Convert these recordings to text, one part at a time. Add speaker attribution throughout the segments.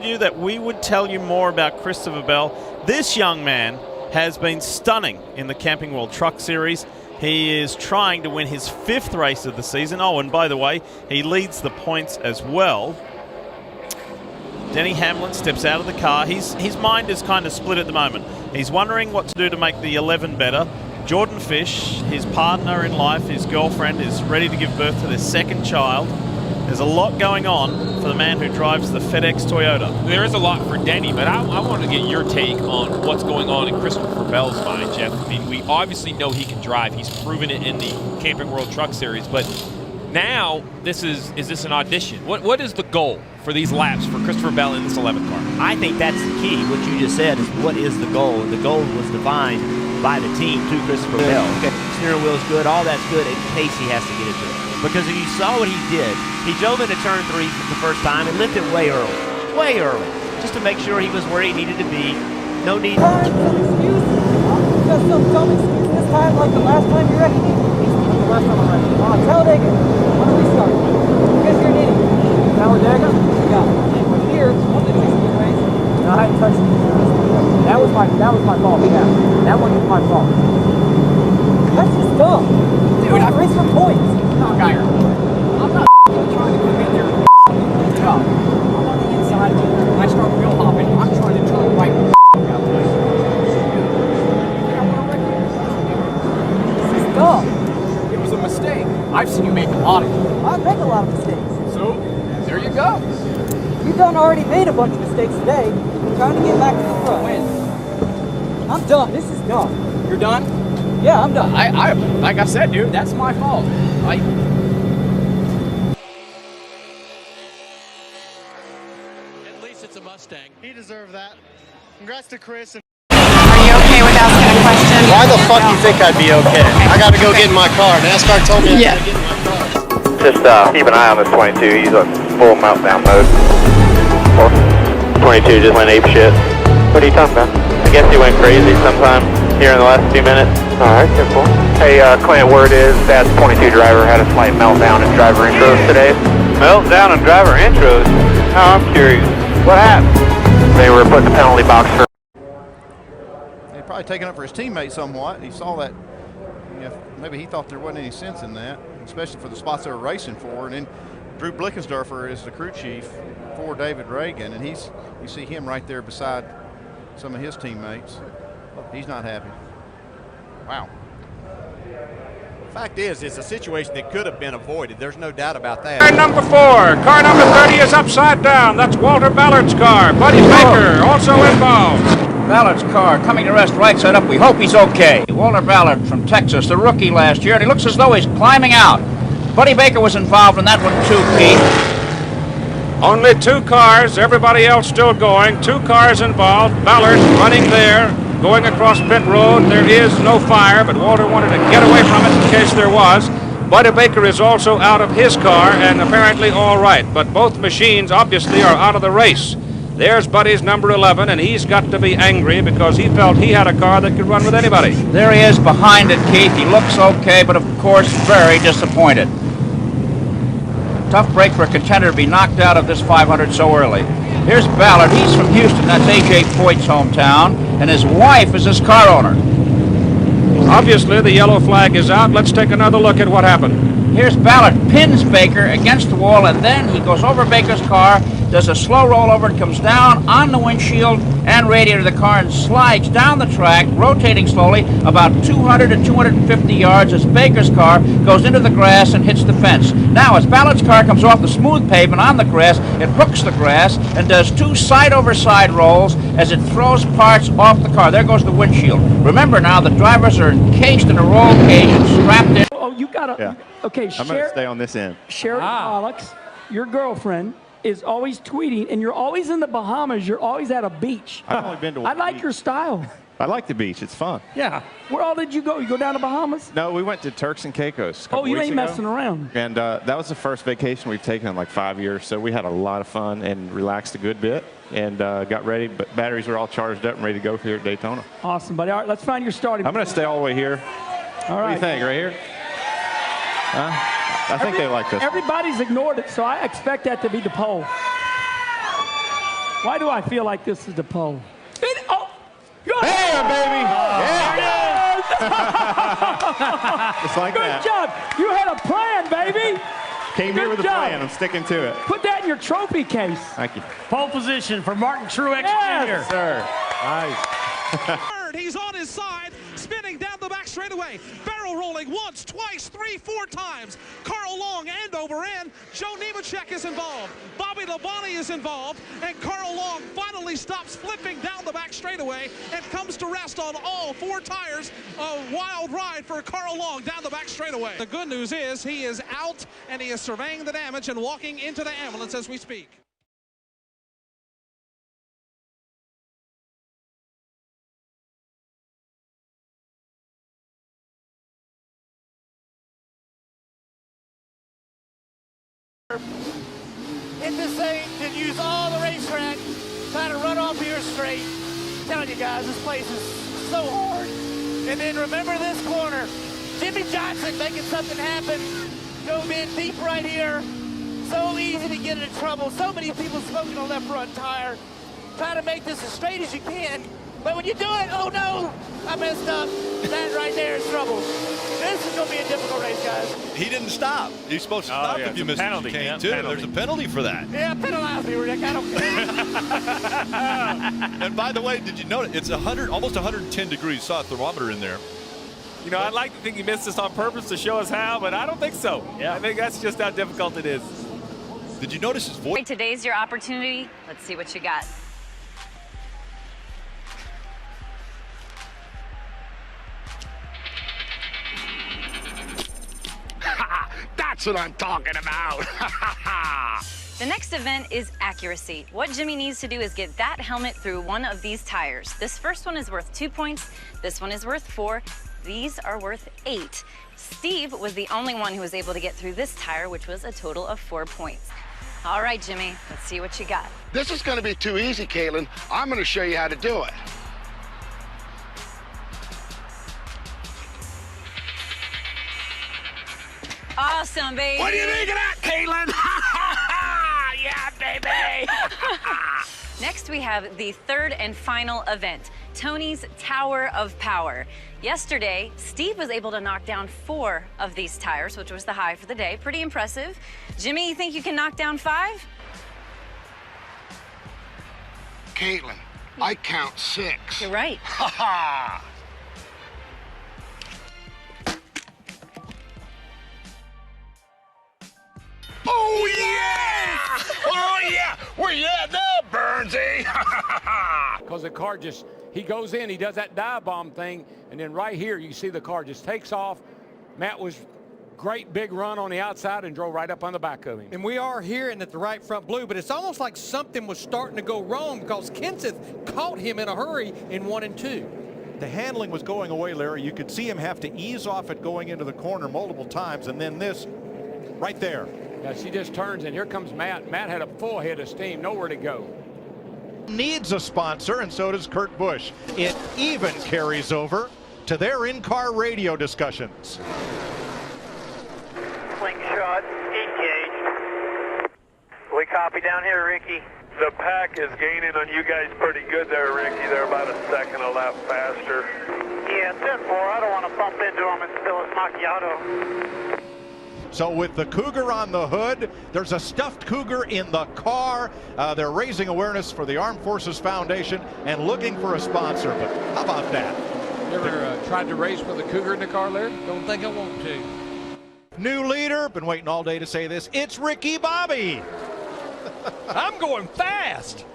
Speaker 1: You that we would tell you more about Christopher Bell. This young man has been stunning in the Camping World Truck Series. He is trying to win his 5th race of the season. Oh, and by the way, he leads the points as well. Denny Hamlin steps out of the car. His mind is kind of split at the moment. He's wondering what to do to make the 11 better. Jordan Fish, his partner in life, his girlfriend, is ready to give birth to their 2nd child. There's a lot going on for the man who drives the FedEx Toyota.
Speaker 2: There is a lot for Denny, but I want to get your take on what's going on in Christopher Bell's mind, Jeff. I mean, we obviously know he can drive. He's proven it in the Camping World Truck Series, but now is this an audition? What is the goal for these laps for Christopher Bell in this 11th car?
Speaker 3: I think that's the key. What you just said is what is the goal? And the goal was defined by the team to Christopher Bell. Okay, steering wheel's good, all that's good in case he has to get into it. Because if you saw what he did, he drove into turn 3 for the first time and lifted way early, just to make sure he was where he needed to be. No need.
Speaker 4: Some excuse. Just some dumb excuse. This time, like the last time you wrecked me. The last time I wrecked you. Talladega. When do we start? Because you're an idiot. Talladega? Yeah. But here, on the 16 race, I hadn't touched it. That was my fault. Yeah. That one was my fault. That's just dumb. Dude, I race for points. No, Geyer. I'm not trying to come in there and job. I'm on the inside. I start wheel hopping. I'm trying to turn right. This is dumb. It was a mistake. I've seen you make a lot of them. I make a lot of mistakes. So, there you go. You've already made a bunch of mistakes today. I'm trying to get back to the front. When? I'm done. This is dumb. You're done? Yeah, I'm done. I like I said, dude, that's my fault. At
Speaker 5: least it's a Mustang.
Speaker 6: He deserved that. Congrats to Chris.
Speaker 7: Are you okay with asking a question?
Speaker 6: Why the fuck do you think I'd be okay? I gotta go get in my car. NASCAR told me I gotta get in my car.
Speaker 8: Just keep an eye on this 22. He's on full meltdown mode. 22 just went ape shit. What are you talking about? I guess he went crazy sometime here in the last few minutes. Alright, careful. Hey, Clint, word is that 22 driver had a slight meltdown in driver intros today. Meltdown in driver intros? Oh, I'm curious. What happened? They were put in the penalty box for...
Speaker 9: He's probably taken up for his teammate somewhat. He saw that, maybe he thought there wasn't any sense in that, especially for the spots they were racing for. And then Drew Blickensderfer is the crew chief for David Reagan, and you see him right there beside some of his teammates. He's not happy. Wow.
Speaker 10: Fact is, it's a situation that could have been avoided. There's no doubt about that.
Speaker 11: Car number 4. Car number 30 is upside down. That's Walter Ballard's car. Buddy Baker also involved.
Speaker 12: Ballard's car coming to rest right side up. We hope he's okay. Walter Ballard from Texas, the rookie last year, and he looks as though he's climbing out. Buddy Baker was involved in that one too, Pete.
Speaker 11: Only 2 cars, everybody else still going. 2 cars involved. Ballard running there, going across pit road. There is no fire, but Walter wanted to get away from it in case there was. Buddy Baker is also out of his car and apparently all right, but both machines obviously are out of the race. There's Buddy's number 11, and he's got to be angry because he felt he had a car that could run with anybody.
Speaker 12: There he is behind it, Keith. He looks okay, but of course very disappointed. Tough break for a contender to be knocked out of this 500 so early. Here's Ballard. He's from Houston. That's A.J. Foyt's hometown, and his wife is his car owner.
Speaker 11: Obviously, the yellow flag is out. Let's take another look at what happened.
Speaker 12: Here's Ballard, pins Baker against the wall, and then he goes over Baker's car, does a slow rollover, and comes down on the windshield and radiator of the car and slides down the track, rotating slowly about 200 to 250 yards as Baker's car goes into the grass and hits the fence. Now, as Ballard's car comes off the smooth pavement on the grass, it hooks the grass and does 2 side-over-side rolls as it throws parts off the car. There goes the windshield. Remember now, the drivers are encased in a roll cage and strapped in.
Speaker 13: Oh, you gotta. Yeah. Okay,
Speaker 14: I'm going to stay on this end.
Speaker 13: Sharon Alex, your girlfriend, is always tweeting, and you're always in the Bahamas. You're always at a beach.
Speaker 14: I've only been to
Speaker 13: I like your style.
Speaker 14: I like the beach. It's fun.
Speaker 13: Yeah. Where all did you go? You go down to Bahamas?
Speaker 14: No, we went to Turks and Caicos a couple
Speaker 13: you
Speaker 14: weeks
Speaker 13: ain't
Speaker 14: ago.
Speaker 13: messing around.
Speaker 14: And that was the first vacation we've taken in like 5 years. So we had a lot of fun and relaxed a good bit and got ready. But batteries were all charged up and ready to go here at Daytona.
Speaker 13: Awesome, buddy. All right, let's find your starting.
Speaker 14: I'm going to stay all the way here.
Speaker 13: All right.
Speaker 14: What do you think? Right here? I think they like this.
Speaker 13: Everybody's ignored it, so I expect that to be the pole. Why do I feel like this is the pole?
Speaker 14: Bam, baby! Yeah. Just like
Speaker 13: Good
Speaker 14: that.
Speaker 13: job. You had a plan, baby.
Speaker 14: Came here with a
Speaker 13: Good job.
Speaker 14: plan. I'm sticking to it.
Speaker 13: Put that in your trophy case.
Speaker 14: Thank you.
Speaker 15: Pole position for Martin Truex
Speaker 13: Yes.
Speaker 15: Jr.
Speaker 14: Sir. Nice.
Speaker 5: He's on his side, spinning down the back straightaway. Barrel rolling once, twice, 3, 4 times. Carl Long end over end. Joe Nemechek is involved. Bobby Labonte is involved. And Carl Long finally stops flipping down the back straightaway and comes to rest on all 4 tires. A wild ride for Carl Long down the back straightaway. The good news is he is out and he is surveying the damage and walking into the ambulance as we speak.
Speaker 16: Hit this thing, then use all the racetrack, trying to run off here straight. I'm telling you guys, this place is so hard. And then remember this corner. Jimmie Johnson making something happen. Dove in deep right here. So easy to get into trouble. So many people smoking on left front tire. Try to make this as straight as you can. But when you do it, oh no, I messed up. That right there is trouble. This is going to be a difficult race, guys.
Speaker 17: He didn't stop. He's supposed to stop if you miss a chicane, too. There's a penalty for that.
Speaker 16: Yeah, penalize me, Rick. I don't care.
Speaker 17: And by the way, did you notice it's almost 110 degrees? Saw a thermometer in there.
Speaker 2: You know, I'd like to think he missed this on purpose to show us how, but I don't think so. Yeah. I think that's just how difficult it is.
Speaker 17: Did you notice his voice?
Speaker 18: Today's your opportunity. Let's see what you got.
Speaker 19: That's what I'm talking about.
Speaker 18: The next event is accuracy. What Jimmie needs to do is get that helmet through one of these tires. This first one is worth 2 points. This one is worth 4. These are worth 8. Steve was the only one who was able to get through this tire, which was a total of 4 points. All right, Jimmie, let's see what you got.
Speaker 19: This is going to be too easy, Caitlin. I'm going to show you how to do it.
Speaker 18: Awesome, baby.
Speaker 19: What do you think of that, Caitlin? Yeah, baby.
Speaker 18: Next, we have the third and final event, Tony's Tower of Power. Yesterday, Steve was able to knock down 4 of these tires, which was the high for the day. Pretty impressive. Jimmie, you think you can knock down 5?
Speaker 19: Caitlin, I count 6.
Speaker 18: You're right.
Speaker 19: Ha ha! Oh, yeah! Oh, yeah! Well, yeah, now, Burnsy!
Speaker 11: Because the car just, he goes in, he does that dive bomb thing, and then right here you see the car just takes off. Matt was great big run on the outside and drove right up on the back of him.
Speaker 20: And we are hearing at the right front blue, but it's almost like something was starting to go wrong because Kenseth caught him in a hurry in 1 and 2.
Speaker 21: The handling was going away, Larry. You could see him have to ease off it going into the corner multiple times, and then this right there.
Speaker 11: Yeah, she just turns, and here comes Matt. Matt had a full head of steam, nowhere to go.
Speaker 21: Needs a sponsor, and so does Kurt Busch. It even carries over to their in-car radio discussions.
Speaker 8: Slingshot engaged. We copy down here, Ricky.
Speaker 22: The pack is gaining on you guys pretty good there, Ricky. They're about a second a lap faster.
Speaker 8: Yeah, 10-4. I don't want to bump into him and spill his macchiato.
Speaker 21: So with the Cougar on the hood, there's a stuffed Cougar in the car. They're raising awareness for the Armed Forces Foundation and looking for a sponsor. But how about that?
Speaker 11: You ever tried to race with a Cougar in the car, Larry? Don't think I want to.
Speaker 21: New leader, been waiting all day to say this. It's Ricky Bobby.
Speaker 15: I'm going fast.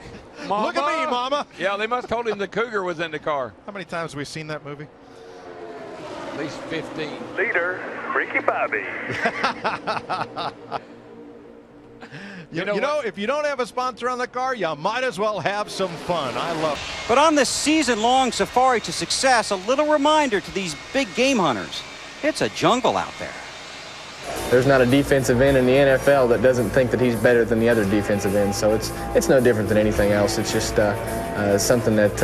Speaker 21: Mama. Look at me, Mama.
Speaker 11: Yeah, they must have told him the Cougar was in the car.
Speaker 21: How many times have we seen that movie?
Speaker 11: At least 15.
Speaker 22: Leader, Ricky Bobby.
Speaker 21: You know, if you don't have a sponsor on the car, you might as well have some fun. I love it.
Speaker 23: But on this season-long safari to success, a little reminder to these big game hunters. It's a jungle out there.
Speaker 24: There's not a defensive end in the NFL that doesn't think that he's better than the other defensive ends, so it's no different than anything else. It's just something that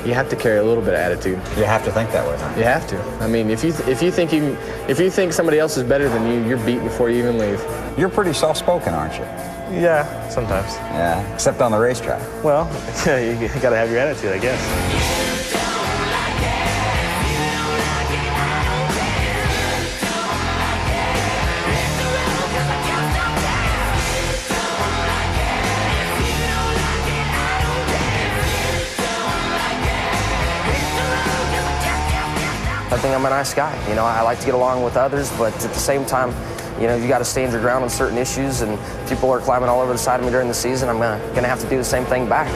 Speaker 24: you have to carry a little bit of attitude.
Speaker 25: You have to think that way, huh?
Speaker 24: You have to. I mean, if you think somebody else is better than you, you're beat before you even leave.
Speaker 25: You're pretty soft-spoken, aren't you?
Speaker 24: Yeah, sometimes.
Speaker 1: Yeah, except on the racetrack.
Speaker 24: Well, you got to have your attitude, I guess.
Speaker 3: I think I'm a nice guy. You know, I like to get along with others, but at the same time, you know, you got to stand your ground on certain issues, and people are climbing all over the side of me during the season. I'm gonna have to do the same thing back.